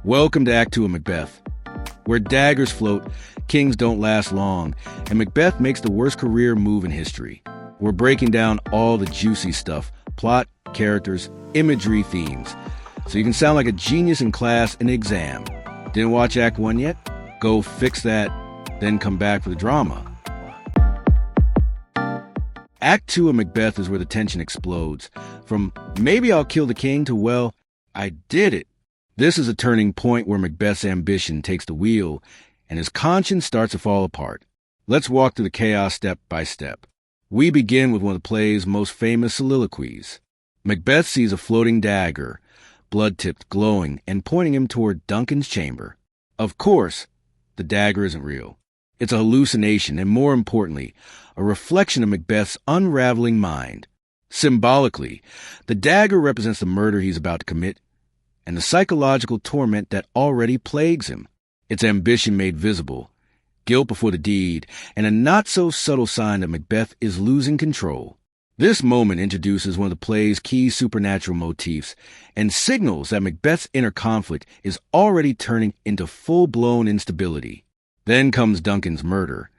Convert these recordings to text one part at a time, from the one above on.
Welcome to Act 2 of Macbeth. Where daggers float, kings don't last long, and Macbeth makes the worst career move in history. We're breaking down all the juicy stuff, plot, characters, imagery, themes, so you can sound like a genius in class in an exam. Didn't watch Act 1 yet? Go fix that, then come back for the drama. Act 2 of Macbeth is where the tension explodes. From maybe I'll kill the king to, well, I did it. This is a turning point where Macbeth's ambition takes the wheel and his conscience starts to fall apart. Let's walk through the chaos step by step. We begin with one of the play's most famous soliloquies. Macbeth sees a floating dagger, blood-tipped, glowing, and pointing him toward Duncan's chamber. Of course, the dagger isn't real. It's a hallucination and, more importantly, a reflection of Macbeth's unraveling mind. Symbolically, the dagger represents the murder he's about to commit and the psychological torment that already plagues him. It's ambition made visible, guilt before the deed, and a not-so-subtle sign that Macbeth is losing control. This moment introduces one of the play's key supernatural motifs and signals that Macbeth's inner conflict is already turning into full-blown instability. Then comes Duncan's murder,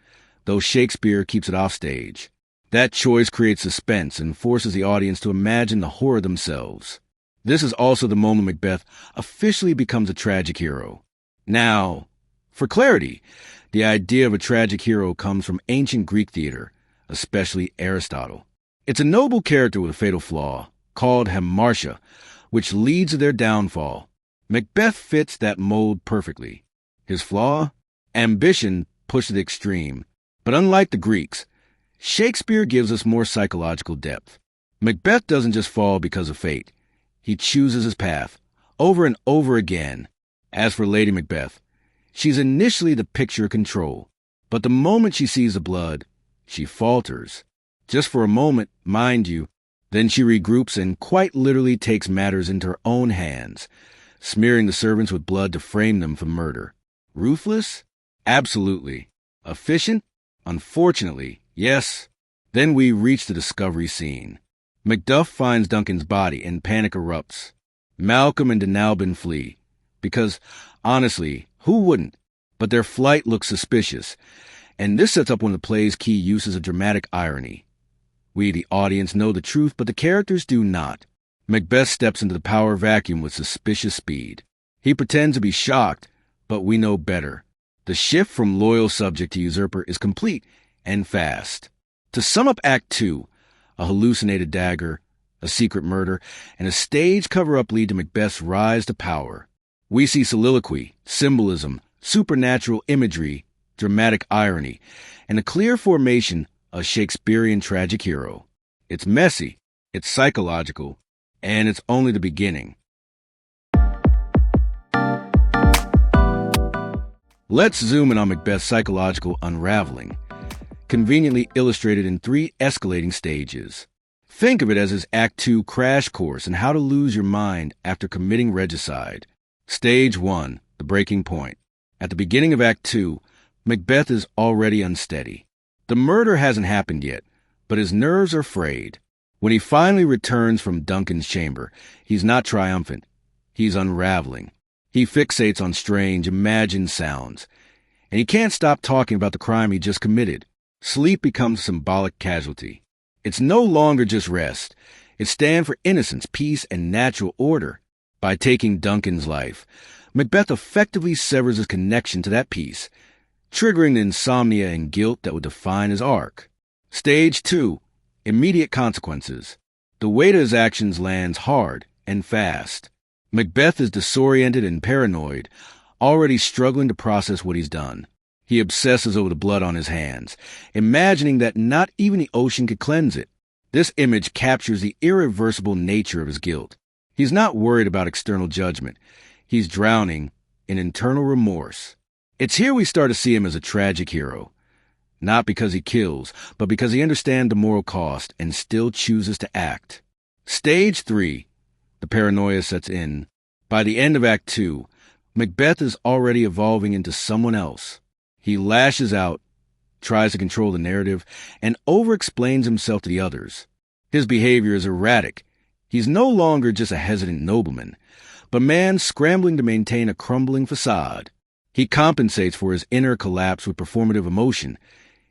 though Shakespeare keeps it offstage. That choice creates suspense and forces the audience to imagine the horror themselves. This is also the moment Macbeth officially becomes a tragic hero. Now, for clarity, the idea of a tragic hero comes from ancient Greek theater, especially Aristotle. It's a noble character with a fatal flaw, called hamartia, which leads to their downfall. Macbeth fits that mold perfectly. His flaw? Ambition pushed to the extreme. But unlike the Greeks, Shakespeare gives us more psychological depth. Macbeth doesn't just fall because of fate. He chooses his path, over and over again. As for Lady Macbeth, she's initially the picture of control, but the moment she sees the blood, she falters. Just for a moment, mind you, then she regroups and quite literally takes matters into her own hands, smearing the servants with blood to frame them for murder. Ruthless? Absolutely. Efficient? Unfortunately, yes. Then we reach the discovery scene. Macduff finds Duncan's body and panic erupts. Malcolm and Denalbin flee. Because, honestly, who wouldn't? But their flight looks suspicious. And this sets up one of the play's key uses of dramatic irony. We, the audience, know the truth, but the characters do not. Macbeth steps into the power vacuum with suspicious speed. He pretends to be shocked, but we know better. The shift from loyal subject to usurper is complete and fast. To sum up Act 2, a hallucinated dagger, a secret murder, and a stage cover-up lead to Macbeth's rise to power. We see soliloquy, symbolism, supernatural imagery, dramatic irony, and a clear formation of Shakespearean tragic hero. It's messy, it's psychological, and it's only the beginning. Let's zoom in on Macbeth's psychological unraveling, conveniently illustrated in 3 escalating stages. Think of it as his Act 2 crash course in how to lose your mind after committing regicide. Stage 1, the breaking point. At the beginning of Act 2, Macbeth is already unsteady. The murder hasn't happened yet, but his nerves are frayed. When he finally returns from Duncan's chamber, he's not triumphant. He's unraveling. He fixates on strange, imagined sounds, and he can't stop talking about the crime he just committed. Sleep becomes a symbolic casualty. It's no longer just rest. It stands for innocence, peace, and natural order. By taking Duncan's life, Macbeth effectively severs his connection to that peace, triggering the insomnia and guilt that would define his arc. Stage 2, immediate consequences. The weight of his actions lands hard and fast. Macbeth is disoriented and paranoid, already struggling to process what he's done. He obsesses over the blood on his hands, imagining that not even the ocean could cleanse it. This image captures the irreversible nature of his guilt. He's not worried about external judgment. He's drowning in internal remorse. It's here we start to see him as a tragic hero. Not because he kills, but because he understands the moral cost and still chooses to act. Stage 3. The paranoia sets in. By the end of Act 2, Macbeth is already evolving into someone else. He lashes out, tries to control the narrative, and over-explains himself to the others. His behavior is erratic. He's no longer just a hesitant nobleman, but man scrambling to maintain a crumbling facade. He compensates for his inner collapse with performative emotion,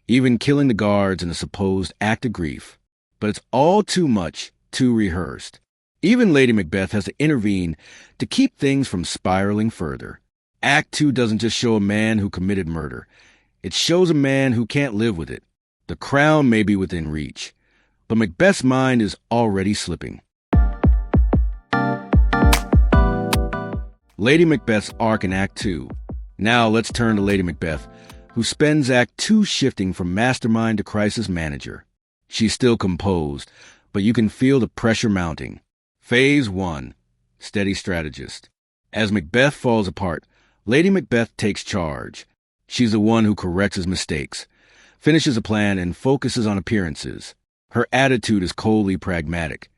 even killing the guards in a supposed act of grief. But it's all too much, too rehearsed. Even Lady Macbeth has to intervene to keep things from spiraling further. Act 2 doesn't just show a man who committed murder. It shows a man who can't live with it. The crown may be within reach, but Macbeth's mind is already slipping. Lady Macbeth's arc in Act 2. Now let's turn to Lady Macbeth, who spends Act 2 shifting from mastermind to crisis manager. She's still composed, but you can feel the pressure mounting. Phase 1. Steady strategist. As Macbeth falls apart, Lady Macbeth takes charge. She's the one who corrects his mistakes, finishes a plan, and focuses on appearances. Her attitude is coldly pragmatic.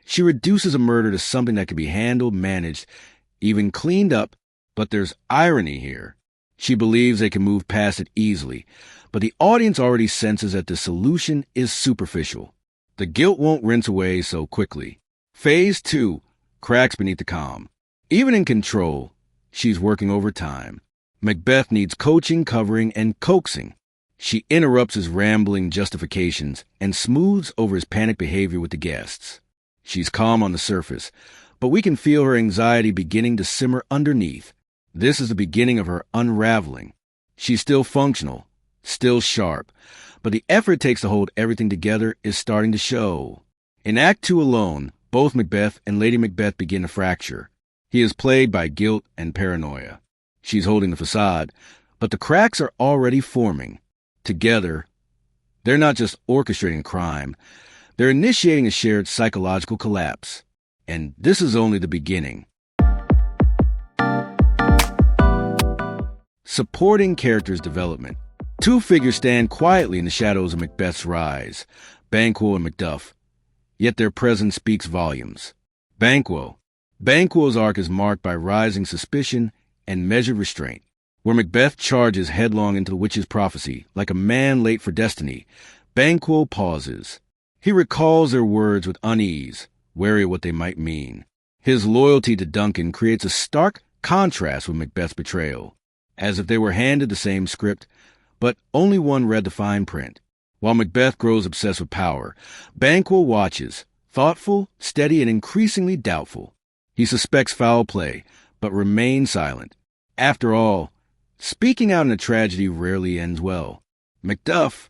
She reduces a murder to something that can be handled, managed, even cleaned up, but there's irony here. She believes they can move past it easily, but the audience already senses that the solution is superficial. The guilt won't rinse away so quickly. Phase 2. Cracks beneath the calm. Even in control, she's working overtime. Macbeth needs coaching, covering, and coaxing. She interrupts his rambling justifications and smooths over his panic behavior with the guests. She's calm on the surface, but we can feel her anxiety beginning to simmer underneath. This is the beginning of her unraveling. She's still functional, still sharp, but the effort it takes to hold everything together is starting to show. In Act 2 alone, both Macbeth and Lady Macbeth begin to fracture. He is plagued by guilt and paranoia. She's holding the facade, but the cracks are already forming. Together, they're not just orchestrating crime, they're initiating a shared psychological collapse. And this is only the beginning. Supporting characters' development. Two figures stand quietly in the shadows of Macbeth's rise, Banquo and Macduff, yet their presence speaks volumes. Banquo's arc is marked by rising suspicion and measured restraint. Where Macbeth charges headlong into the witch's prophecy, like a man late for destiny, Banquo pauses. He recalls their words with unease, wary of what they might mean. His loyalty to Duncan creates a stark contrast with Macbeth's betrayal, as if they were handed the same script, but only one read the fine print. While Macbeth grows obsessed with power, Banquo watches, thoughtful, steady, and increasingly doubtful. He suspects foul play, but remains silent. After all, speaking out in a tragedy rarely ends well. Macduff,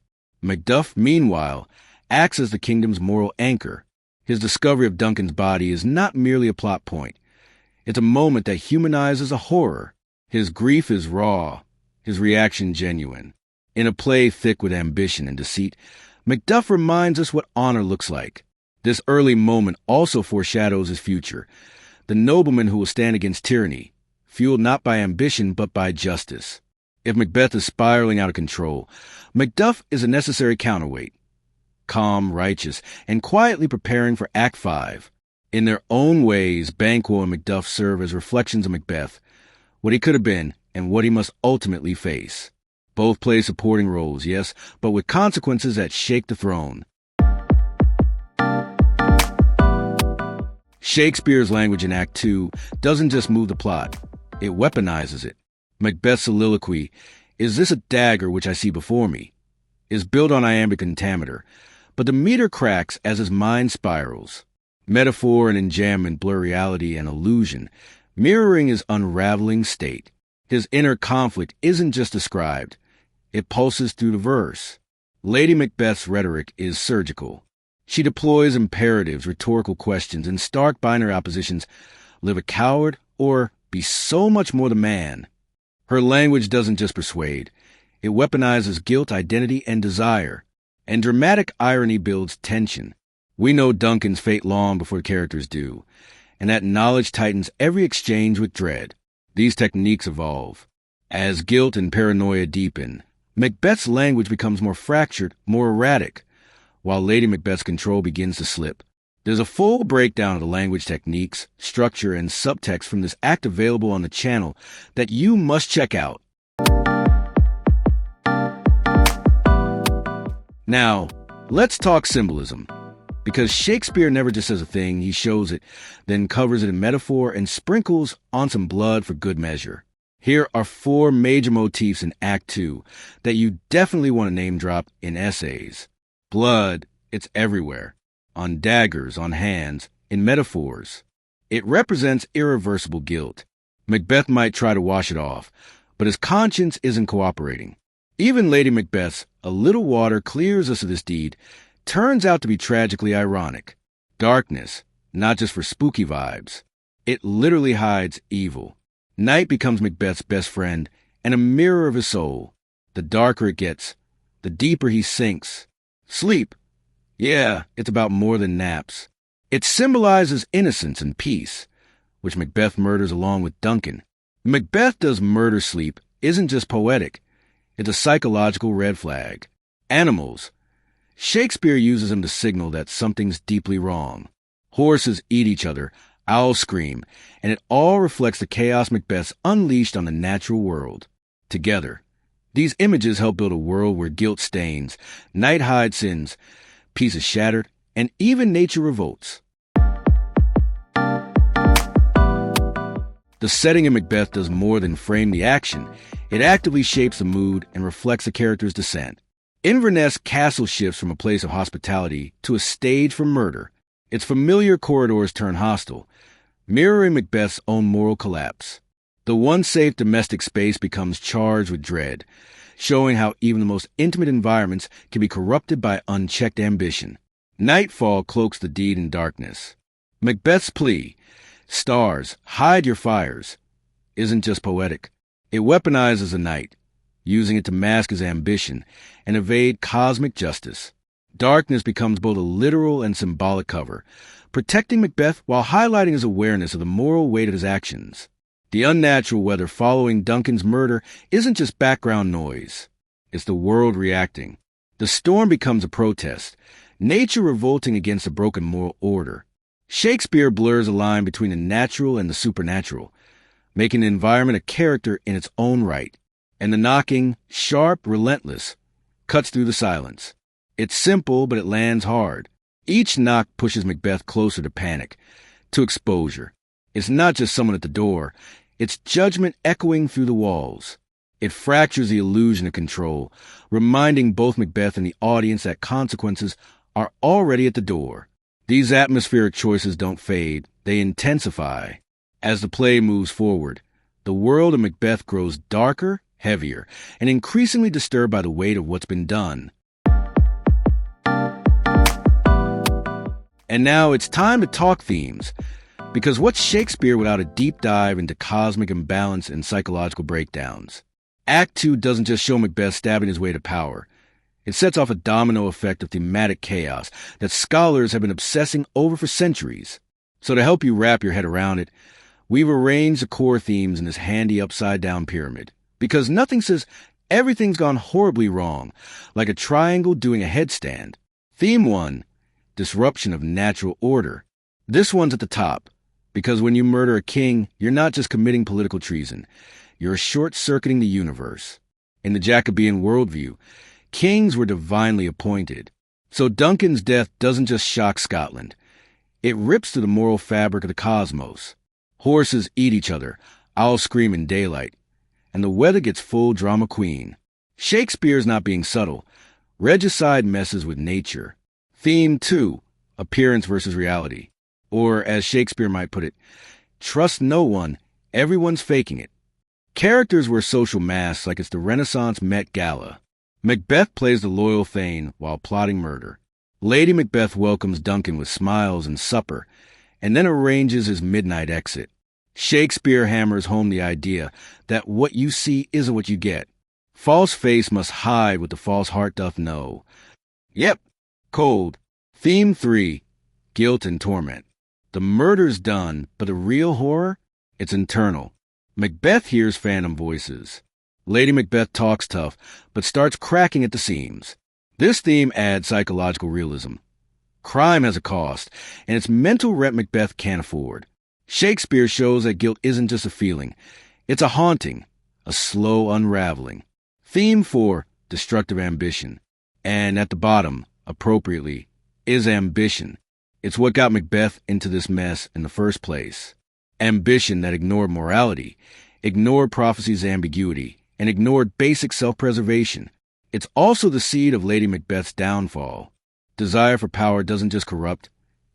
meanwhile, acts as the kingdom's moral anchor. His discovery of Duncan's body is not merely a plot point. It's a moment that humanizes a horror. His grief is raw, his reaction genuine. In a play thick with ambition and deceit, Macduff reminds us what honor looks like. This early moment also foreshadows his future, the nobleman who will stand against tyranny, fueled not by ambition but by justice. If Macbeth is spiraling out of control, Macduff is a necessary counterweight, calm, righteous, and quietly preparing for Act 5. In their own ways, Banquo and Macduff serve as reflections of Macbeth, what he could have been and what he must ultimately face. Both play supporting roles, yes, but with consequences that shake the throne. Shakespeare's language in Act 2 doesn't just move the plot, it weaponizes it. Macbeth's soliloquy, "Is this a dagger which I see before me?" is built on iambic pentameter, but the meter cracks as his mind spirals. Metaphor and enjambment blur reality and illusion, mirroring his unraveling state. His inner conflict isn't just described, it pulses through the verse. Lady Macbeth's rhetoric is surgical. She deploys imperatives, rhetorical questions, and stark binary oppositions. Live a coward or be so much more the man. Her language doesn't just persuade. It weaponizes guilt, identity, and desire. And dramatic irony builds tension. We know Duncan's fate long before the characters do, and that knowledge tightens every exchange with dread. These techniques evolve. As guilt and paranoia deepen, Macbeth's language becomes more fractured, more erratic, while Lady Macbeth's control begins to slip. There's a full breakdown of the language techniques, structure, and subtext from this act available on the channel that you must check out. Now, let's talk symbolism, Because Shakespeare never just says a thing, he shows it, then covers it in metaphor and sprinkles on some blood for good measure. Here are 4 major motifs in Act 2 that you definitely want to name drop in essays. Blood, it's everywhere. On daggers, on hands, in metaphors. It represents irreversible guilt. Macbeth might try to wash it off, but his conscience isn't cooperating. Even Lady Macbeth's "a little water clears us of this deed" turns out to be tragically ironic. Darkness, not just for spooky vibes. It literally hides evil. Night becomes Macbeth's best friend and a mirror of his soul. The darker it gets, the deeper he sinks. Sleep. Yeah, it's about more than naps. It symbolizes innocence and peace, which Macbeth murders along with Duncan. Macbeth does murder sleep isn't just poetic. It's a psychological red flag. Animals. Shakespeare uses them to signal that something's deeply wrong. Horses eat each other, owls scream, and it all reflects the chaos Macbeth's unleashed on the natural world. Together, these images help build a world where guilt stains, night hides sins, peace is shattered, and even nature revolts. The setting in Macbeth does more than frame the action. It actively shapes the mood and reflects a character's descent. Inverness castle shifts from a place of hospitality to a stage for murder. Its familiar corridors turn hostile, mirroring Macbeth's own moral collapse. The once safe domestic space becomes charged with dread, showing how even the most intimate environments can be corrupted by unchecked ambition. Nightfall cloaks the deed in darkness. Macbeth's plea, "Stars, hide your fires," isn't just poetic. It weaponizes the night, using it to mask his ambition and evade cosmic justice. Darkness becomes both a literal and symbolic cover, protecting Macbeth while highlighting his awareness of the moral weight of his actions. The unnatural weather following Duncan's murder isn't just background noise. It's the world reacting. The storm becomes a protest, nature revolting against a broken moral order. Shakespeare blurs a line between the natural and the supernatural, making the environment a character in its own right. And the knocking, sharp, relentless, cuts through the silence. It's simple, but it lands hard. Each knock pushes Macbeth closer to panic, to exposure. It's not just someone at the door. It's judgment echoing through the walls. It fractures the illusion of control, reminding both Macbeth and the audience that consequences are already at the door. These atmospheric choices don't fade. They intensify. As the play moves forward, the world of Macbeth grows darker, heavier, and increasingly disturbed by the weight of what's been done. And now it's time to talk themes, because what's Shakespeare without a deep dive into cosmic imbalance and psychological breakdowns? Act 2 doesn't just show Macbeth stabbing his way to power. It sets off a domino effect of thematic chaos that scholars have been obsessing over for centuries. So to help you wrap your head around it, we've arranged the core themes in this handy upside-down pyramid. Because nothing says everything's gone horribly wrong, like a triangle doing a headstand. Theme 1, disruption of natural order. This one's at the top, because when you murder a king, you're not just committing political treason. You're short-circuiting the universe. In the Jacobean worldview, kings were divinely appointed. So Duncan's death doesn't just shock Scotland. It rips through the moral fabric of the cosmos. Horses eat each other, owls scream in daylight, and the weather gets full drama queen. Shakespeare's not being subtle. Regicide messes with nature. Theme 2, appearance versus reality. Or, as Shakespeare might put it, trust no one, everyone's faking it. Characters wear social masks like it's the Renaissance Met Gala. Macbeth plays the loyal Thane while plotting murder. Lady Macbeth welcomes Duncan with smiles and supper, and then arranges his midnight exit. Shakespeare hammers home the idea that what you see isn't what you get. False face must hide what the false heart doth know. Yep, cold. Theme 3, guilt and torment. The murder's done, but the real horror? It's internal. Macbeth hears phantom voices. Lady Macbeth talks tough, but starts cracking at the seams. This theme adds psychological realism. Crime has a cost, and it's mental rent Macbeth can't afford. Shakespeare shows that guilt isn't just a feeling. It's a haunting, a slow unraveling. Theme 4, destructive ambition. And at the bottom, appropriately, is ambition. It's what got Macbeth into this mess in the first place. Ambition that ignored morality, ignored prophecy's ambiguity, and ignored basic self-preservation. It's also the seed of Lady Macbeth's downfall. Desire for power doesn't just corrupt,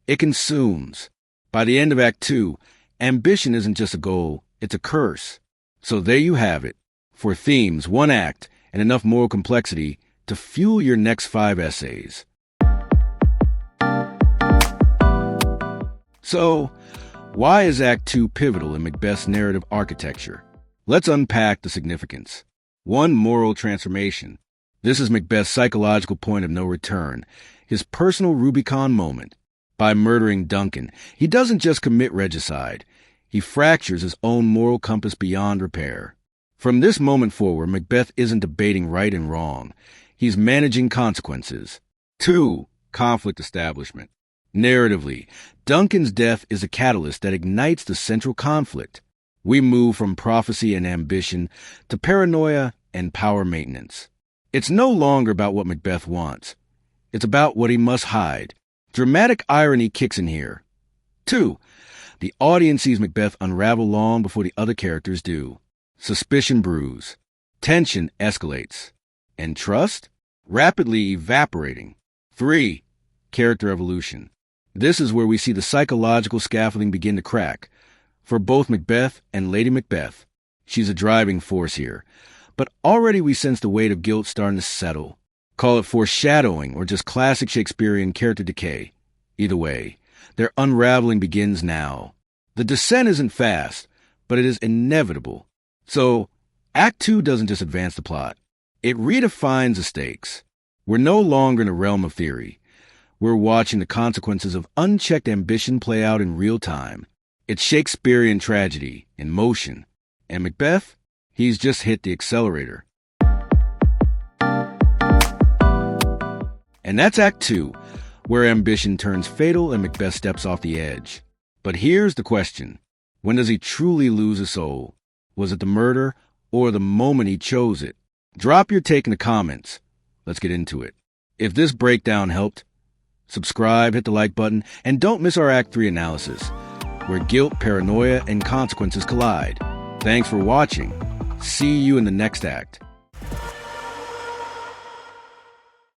it consumes. By the end of Act 2, ambition isn't just a goal, it's a curse. So there you have it. 4 themes, 1 act, and enough moral complexity to fuel your next 5 essays. So, why is Act 2 pivotal in Macbeth's narrative architecture? Let's unpack the significance. 1. Moral transformation. This is Macbeth's psychological point of no return, his personal Rubicon moment. By murdering Duncan, he doesn't just commit regicide, he fractures his own moral compass beyond repair. From this moment forward, Macbeth isn't debating right and wrong, he's managing consequences. 2. Conflict establishment. Narratively, Duncan's death is a catalyst that ignites the central conflict. We move from prophecy and ambition to paranoia and power maintenance. It's no longer about what Macbeth wants. It's about what he must hide. Dramatic irony kicks in here. 2. The audience sees Macbeth unravel long before the other characters do. Suspicion brews. Tension escalates. And trust? Rapidly evaporating. 3. Character evolution. This is where we see the psychological scaffolding begin to crack. For both Macbeth and Lady Macbeth, she's a driving force here. But already we sense the weight of guilt starting to settle. Call it foreshadowing or just classic Shakespearean character decay. Either way, their unraveling begins now. The descent isn't fast, but it is inevitable. So, Act 2 doesn't just advance the plot. It redefines the stakes. We're no longer in a realm of theory. We're watching the consequences of unchecked ambition play out in real time. It's Shakespearean tragedy in motion. And Macbeth? He's just hit the accelerator. And that's Act 2, where ambition turns fatal and Macbeth steps off the edge. But here's the question. When does he truly lose his soul? Was it the murder or the moment he chose it? Drop your take in the comments. Let's get into it. If this breakdown helped, subscribe, hit the like button, and don't miss our Act 3 analysis, where guilt, paranoia, and consequences collide. Thanks for watching. See you in the next act.